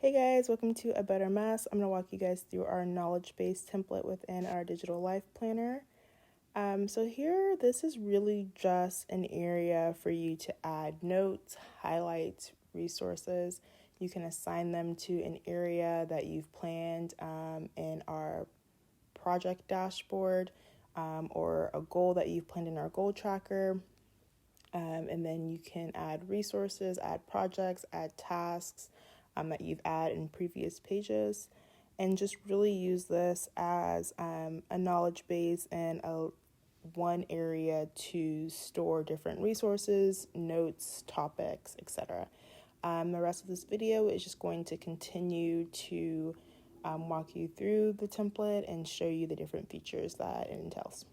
Hey guys, welcome to A Better Mess. I'm going to walk you guys through our knowledge-based template within our digital life planner. So here, this is really just an area for you to add notes, highlights, resources. You can assign them to an area that you've planned in our project dashboard or a goal that you've planned in our goal tracker. And then you can add resources, add projects, add tasks that you've added in previous pages, and just really use this as a knowledge base and one area to store different resources, notes, topics, etc. The rest of this video is just going to continue to walk you through the template and show you the different features that it entails.